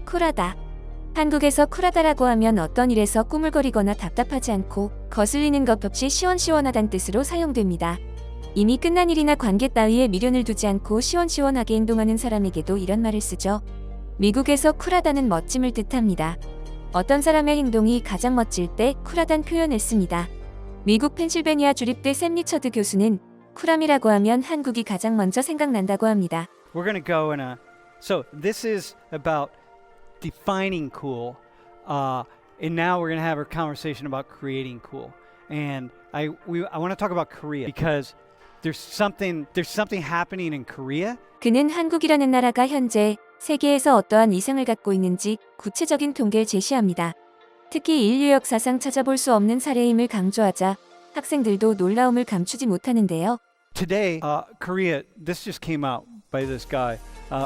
쿨하다. 한국에서 쿨하다라고 하면 어떤 일에서 꾸물거리거나 답답하지 않고 거슬리는 것 없이 시원시원하다는 뜻으로 사용됩니다. 이미 끝난 일이나 관계 따위에 미련을 두지 않고 시원시원하게 행동하는 사람에게도 이런 말을 쓰죠. 미국에서 쿨하다는 멋짐을 뜻합니다. 어떤 사람의 행동이 가장 멋질 때 쿨하단 표현을 씁니다. 미국 펜실베니아 주립대 샘 리처드 교수는 쿨함이라고 하면 한국이 가장 먼저 생각난다고 합니다. We're going to go in a so this is about defining cool and now we're going to have a conversation about creating cool. And I want to talk about Korea because there's something happening in Korea. 그는 한국이라는 나라가 현재 세계에서 어떠한 이상을 갖고 있는지 구체적인 통계를 제시합니다. 특히 인류 역사상 찾아볼 수 없는 사례임을 강조하자 학생들도 놀라움을 감추지 못하는데요. Today, Korea, this just came out by this guy,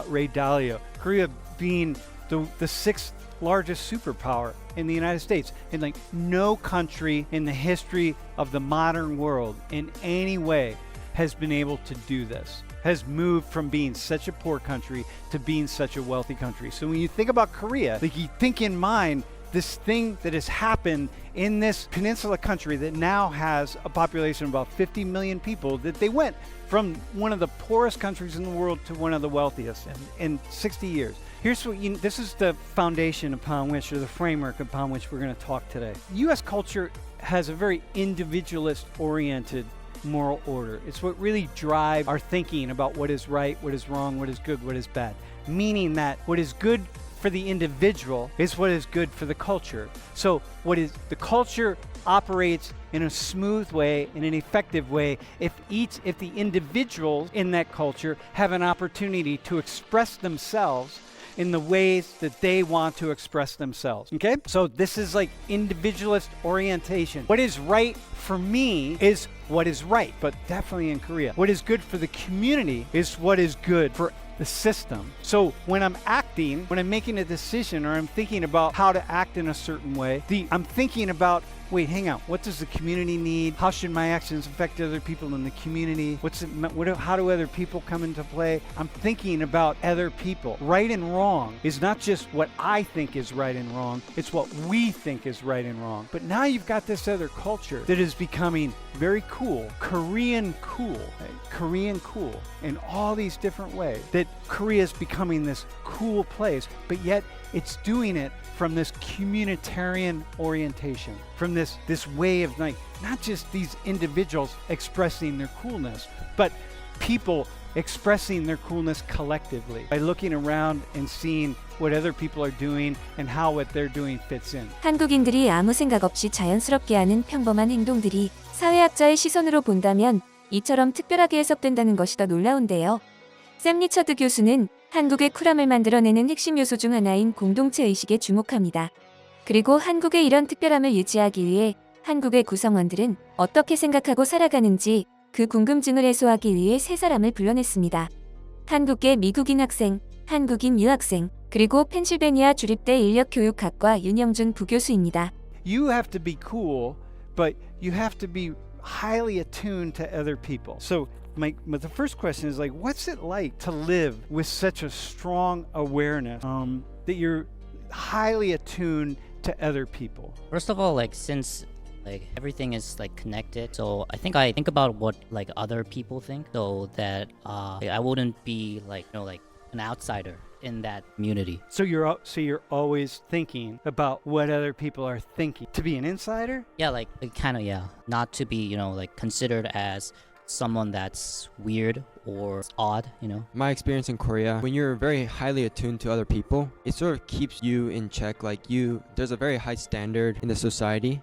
Ray Dalio. Korea being the sixth largest superpower in the United States. And like no country in the history of the modern world in any way has been able to do this, has moved from being such a poor country to being such a wealthy country. So when you think about Korea, like you think in mind this thing that has happened in this peninsula country that now has a population of about 50 million people, that they went from one of the poorest countries in the world to one of the wealthiest in 60 years. Here's what this is the foundation upon which, or the framework upon which we're going to talk today. U.S. culture has a very individualist oriented moral order. It's what really drives our thinking about what is right, what is wrong, what is good, what is bad. Meaning that what is good for the individual is what is good for the culture. So the culture operates in a smooth way, in an effective way, if the individuals in that culture have an opportunity to express themselves in the ways that they want to express themselves. Okay? So this is like individualist orientation. What is right for me is what is right, but definitely in Korea. What is good for the community is what is good for the system. So when I'm acting, when I'm making a decision or I'm thinking about how to act in a certain way, I'm thinking about, wait, hang on, what does the community need? How should my actions affect other people in the community? How do other people come into play? I'm thinking about other people. Right and wrong is not just what I think is right and wrong, it's what we think is right and wrong. But now you've got this other culture that is becoming very cool, Korean cool in all these different ways. That Korea is becoming this cool place, but yet it's doing it from this communitarian orientation, from this way of like not just these individuals expressing their coolness, but people expressing their coolness collectively by looking around and seeing what other people are doing and how what they're doing fits in. 한국인들이 아무 생각 없이 자연스럽게 하는 평범한 행동들이 사회학자의 시선으로 본다면 이처럼 특별하게 해석된다는 것이 더 놀라운데요. 샘 리처드 교수는 한국의 쿨함을 만들어내는 핵심 요소 중 하나인 공동체 의식에 주목합니다. 그리고 한국의 이런 특별함을 유지하기 위해 한국의 구성원들은 어떻게 생각하고 살아가는지 그 궁금증을 해소하기 위해 세 사람을 불러냈습니다. 한국계 미국인 학생, 한국인 유학생, 그리고 펜실베니아 주립대 인력교육학과 윤영준 부교수입니다. You have to be cool, but you have to be highly attuned to other people. So the first question is like, what's it like to live with such a strong awareness that you're highly attuned to other people? First of all, like since like everything is like connected, so I think about what like other people think, so that I wouldn't be like like an outsider in that community. So you're always thinking about what other people are thinking. To be an insider? Yeah, like kind of not to be like considered as someone that's weird or odd, My experience in Korea, when you're very highly attuned to other people, it sort of keeps you in check. Like there's a very high standard in the society,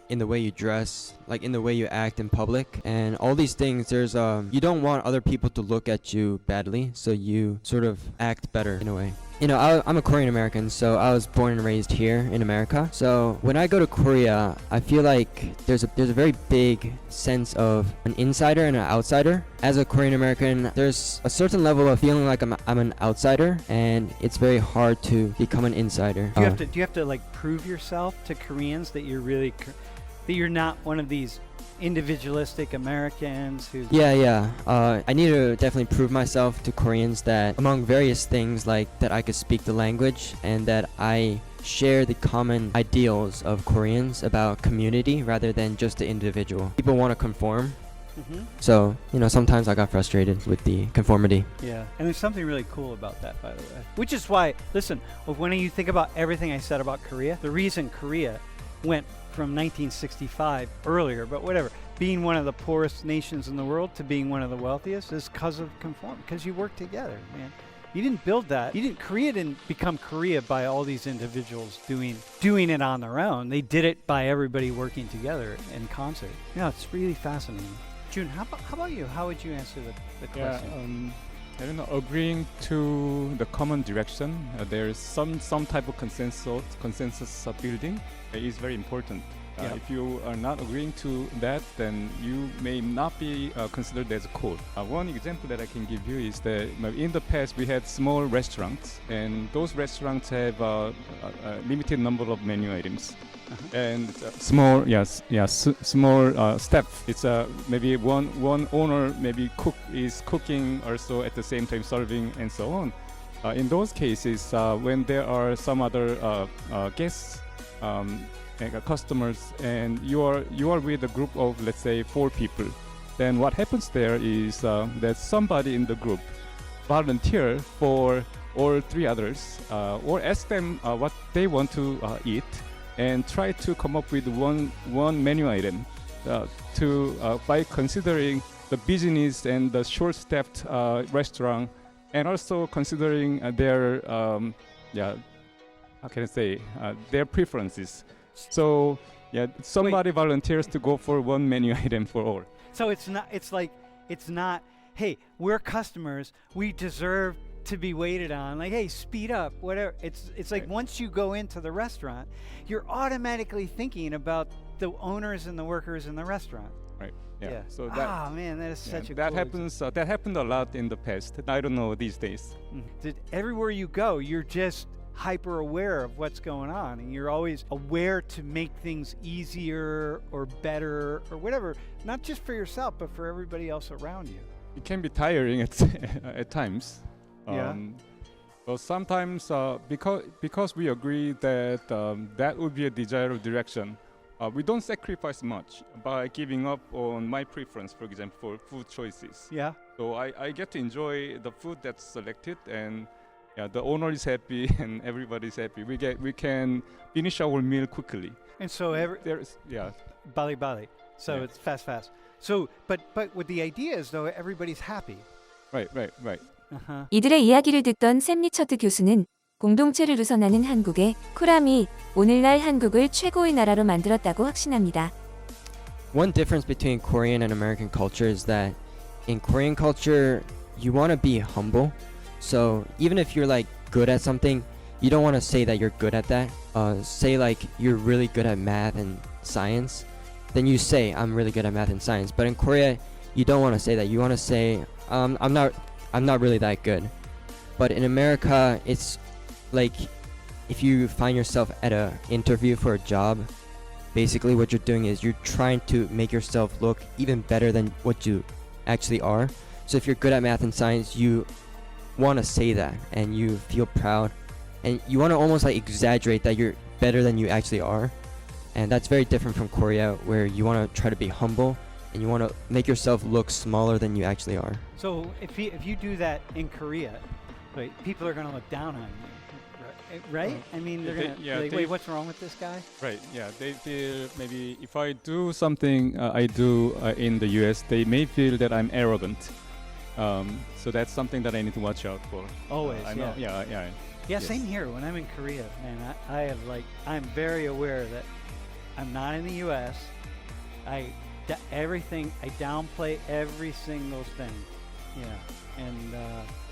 in the way you dress, like in the way you act in public, and all these things. There's you don't want other people to look at you badly, so you sort of act better in a way. I'm a Korean American, so I was born and raised here in America. So when I go to Korea, I feel like there's a very big sense of an insider and an outsider. As a Korean American, there's a certain level of feeling like I'm an outsider, and it's very hard to become an insider. Do you have to like prove yourself to Koreans that you're really that you're not one of these individualistic Americans who. Yeah. I need to definitely prove myself to Koreans that among various things, like that I could speak the language and that I share the common ideals of Koreans about community rather than just the individual. People want to conform. So, sometimes I got frustrated with the conformity. Yeah, and there's something really cool about that, by the way. Which is why, listen, when you think about everything I said about Korea, the reason Korea went from 1965 earlier, but whatever, being one of the poorest nations in the world to being one of the wealthiest is because of conform, because you work together, man. You didn't build that. Korea didn't become Korea by all these individuals doing it on their own. They did it by everybody working together in concert. It's really fascinating. Jun, how about you? How would you answer the question? I don't know. Agreeing to the common direction, there is some type of consensus building is very important. If you are not agreeing to that, then you may not be considered as cool. One example that I can give you is that in the past we had small restaurants, and those restaurants have a limited number of menu items. And small staff. It's maybe one owner maybe is cooking also at the same time serving and so on. In those cases, when there are some other guests, customers, and you are with a group of, let's say, 4 people, then what happens there is that somebody in the group volunteer for all 3 others, or ask them what they want to eat, and try to come up with one menu item by considering the business and the short-staffed restaurant, and also considering their their preferences. So somebody volunteers to go for one menu item for all. So it's not, hey, we're customers, we deserve to be waited on, like, hey, speed up, whatever. It's like, once you go into the restaurant, you're automatically thinking about the owners and the workers in the restaurant. Right. Yeah. So that, man, that is such a that cool happens. That happened a lot in the past. I don't know these days. Everywhere you go, you're just hyper aware of what's going on, and you're always aware to make things easier or better or whatever, not just for yourself but for everybody else around you. It can be tiring at times. But sometimes because we agree that that would be a desired direction, we don't sacrifice much by giving up on my preference, for example, for food choices. Yeah. So I get to enjoy the food that's selected, and the owner is happy and everybody's happy. We can finish our meal quickly. And so there's Bali. So it's fast. So but what the idea is, though, everybody's happy. Right. 이들의 이야기를 듣던 샘 리처드 교수는 공동체를 우선하는 한국의 쿨함이 오늘날 한국을 최고의 나라로 만들었다고 확신합니다. One difference between Korean and American culture is that in Korean culture, you want to be humble. So even if you're like good at something, you don't want to say that you're good at that. Say like you're really good at math and science, then you say I'm really good at math and science. But in Korea, you don't want to say that. You want to say I'm not really that good. But in America, it's like if you find yourself at an interview for a job, basically what you're doing is you're trying to make yourself look even better than what you actually are. So if you're good at math and science, you want to say that and you feel proud, and you want to almost like exaggerate that you're better than you actually are. And that's very different from Korea, where you want to try to be humble and you want to make yourself look smaller than you actually are. So if you do that in Korea, right, people are going to look down on you, right? I mean, they're going to be like, wait, what's wrong with this guy? Right. Yeah. They feel maybe if I do something I do in the U.S., they may feel that I'm arrogant. So that's something that I need to watch out for. Always. I know. Yeah. Yeah, Yes. same here. When I'm in Korea, man, I'm very aware that I'm not in the U.S. I downplay every single thing. Yeah, and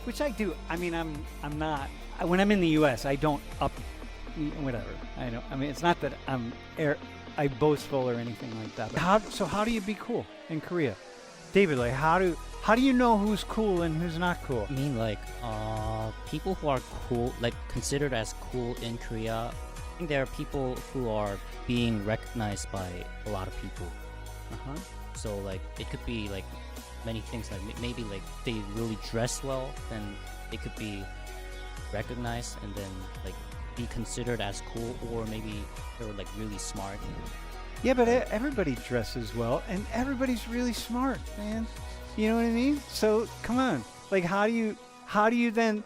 which I do. I mean, I'm not. When I'm in the U.S., I don't whatever. I know. I mean, it's not that I boastful or anything like that. But how do you be cool in Korea, David? Like, how do you know who's cool and who's not cool? I mean, like, people who are cool, like considered as cool in Korea, I think there are people who are being recognized by a lot of people. Uh-huh. So like it could be like many things. Like maybe like they really dress well, then they could be recognized and then like be considered as cool, or maybe they were like really smart. Yeah, but everybody dresses well, and everybody's really smart, man. You know what I mean? So come on, like how do you then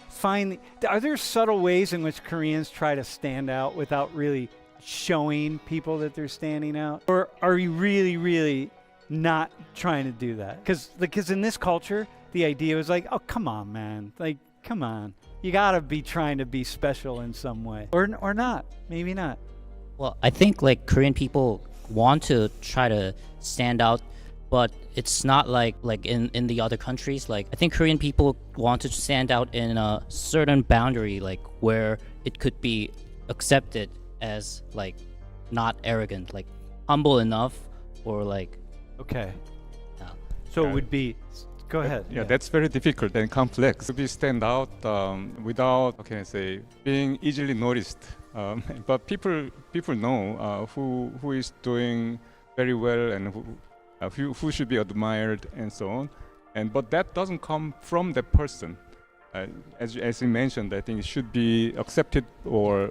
find? Are there subtle ways in which Koreans try to stand out without really showing people that they're standing out, or are you really not trying to do that? Because in this culture, the idea was like, oh come on, man, like come on, you gotta be trying to be special in some way, or not, maybe not. Well, I think like Korean people want to try to stand out, but it's not like in the other countries. Like I think Korean people want to stand out in a certain boundary, like where it could be accepted as like not arrogant, like humble enough, or like Okay. Yeah. So it would be. Go ahead. Yeah, that's very difficult and complex. To be stand out without, how can I say, being easily noticed. But people know who is doing very well and who should be admired and so on. But that doesn't come from the person. As you mentioned, I think it should be accepted or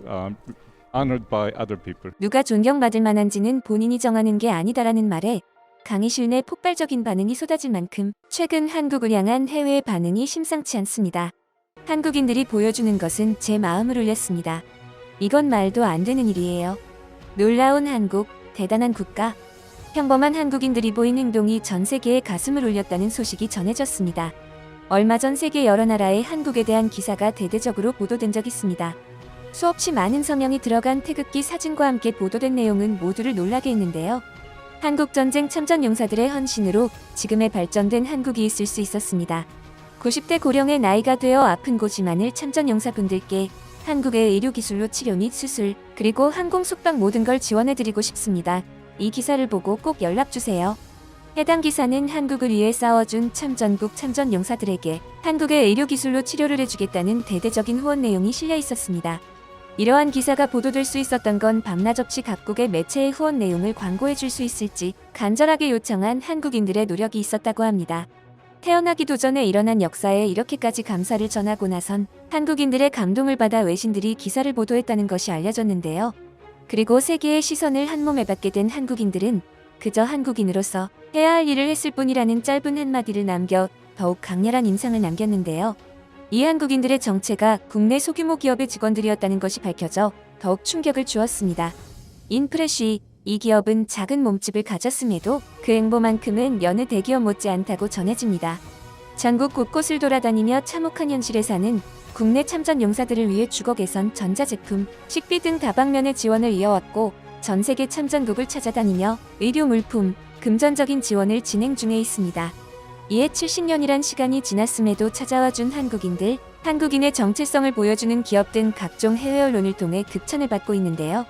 honored by other people. 누가 존경받을 만한지는 본인이 정하는 게 아니다라는 말에 강의실 내 폭발적인 반응이 쏟아질 만큼 최근 한국을 향한 해외의 반응이 심상치 않습니다. 한국인들이 보여주는 것은 제 마음을 울렸습니다. 이건 말도 안 되는 일이에요. 놀라운 한국, 대단한 국가. 평범한 한국인들이 보인 행동이 전 세계의 가슴을 울렸다는 소식이 전해졌습니다. 얼마 전 세계 여러 나라의 한국에 대한 기사가 대대적으로 보도된 적 있습니다. 수없이 많은 서명이 들어간 태극기 사진과 함께 보도된 내용은 모두를 놀라게 했는데요. 한국전쟁 참전 용사들의 헌신으로 지금의 발전된 한국이 있을 수 있었습니다. 90대 고령의 나이가 되어 아픈 고지만을 참전 용사분들께 한국의 의료기술로 치료 및 수술, 그리고 항공 숙박 모든 걸 지원해드리고 싶습니다. 이 기사를 보고 꼭 연락주세요. 해당 기사는 한국을 위해 싸워준 참전국 참전 용사들에게 한국의 의료기술로 치료를 해주겠다는 대대적인 후원 내용이 실려 있었습니다. 이러한 기사가 보도될 수 있었던 건 밤낮 없이 각국의 매체의 후원 내용을 광고해 줄 수 있을지 간절하게 요청한 한국인들의 노력이 있었다고 합니다. 태어나기도 전에 일어난 역사에 이렇게까지 감사를 전하고 나선 한국인들의 감동을 받아 외신들이 기사를 보도했다는 것이 알려졌는데요. 그리고 세계의 시선을 한몸에 받게 된 한국인들은 그저 한국인으로서 해야 할 일을 했을 뿐이라는 짧은 한마디를 남겨 더욱 강렬한 인상을 남겼는데요. 이 한국인들의 정체가 국내 소규모 기업의 직원들이었다는 것이 밝혀져 더욱 충격을 주었습니다. 인프레쉬, 이 기업은 작은 몸집을 가졌음에도 그 행보만큼은 여느 대기업 못지않다고 전해집니다. 전국 곳곳을 돌아다니며 참혹한 현실에 사는 국내 참전 용사들을 위해 주거 개선, 전자제품, 식비 등 다방면의 지원을 이어왔고 전 세계 참전국을 찾아다니며 의료 물품, 금전적인 지원을 진행 중에 있습니다. 이에 70년이란 시간이 지났음에도 찾아와 준 한국인들, 한국인의 정체성을 보여주는 기업 등 각종 해외 언론을 통해 극찬을 받고 있는데요.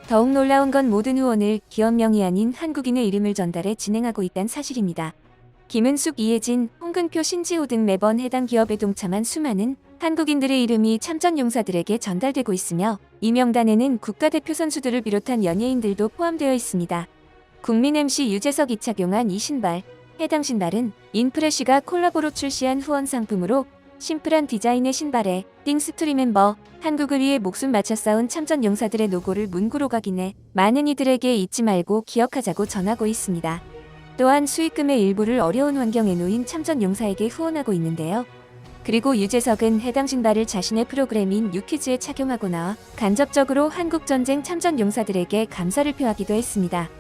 더욱 놀라운 건 모든 후원을 기업명이 아닌 한국인의 이름을 전달해 진행하고 있다는 사실입니다. 김은숙, 이혜진, 홍근표, 신지호 등 매번 해당 기업에 동참한 수많은 한국인들의 이름이 참전 용사들에게 전달되고 있으며 이 명단에는 국가대표 선수들을 비롯한 연예인들도 포함되어 있습니다. 국민 MC 유재석이 착용한 이 신발, 해당 신발은 인프레쉬가 콜라보로 출시한 후원 상품으로 심플한 디자인의 신발에 띵스트리 멤버, 한국을 위해 목숨 바쳐 싸운 참전 용사들의 로고를 문구로 각인해 많은 이들에게 잊지 말고 기억하자고 전하고 있습니다. 또한 수익금의 일부를 어려운 환경에 놓인 참전 용사에게 후원하고 있는데요. 그리고 유재석은 해당 신발을 자신의 프로그램인 뉴퀴즈에 착용하고 나와 간접적으로 한국전쟁 참전 용사들에게 감사를 표하기도 했습니다.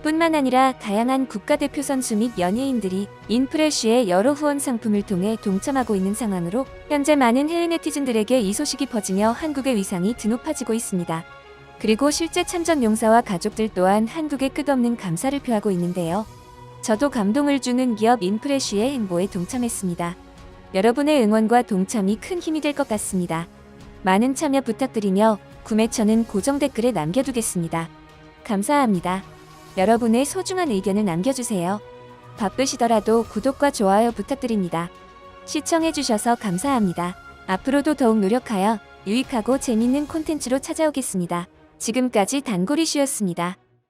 뿐만 아니라 다양한 국가대표 선수 및 연예인들이 인프레쉬의 여러 후원 상품을 통해 동참하고 있는 상황으로 현재 많은 해외 네티즌들에게 이 소식이 퍼지며 한국의 위상이 드높아지고 있습니다. 그리고 실제 참전 용사와 가족들 또한 한국에 끝없는 감사를 표하고 있는데요. 저도 감동을 주는 기업 인프레쉬의 행보에 동참했습니다. 여러분의 응원과 동참이 큰 힘이 될 것 같습니다. 많은 참여 부탁드리며 구매처는 고정 댓글에 남겨두겠습니다. 감사합니다. 여러분의 소중한 의견을 남겨주세요. 바쁘시더라도 구독과 좋아요 부탁드립니다. 시청해주셔서 감사합니다. 앞으로도 더욱 노력하여 유익하고 재밌는 콘텐츠로 찾아오겠습니다. 지금까지 단골이슈였습니다.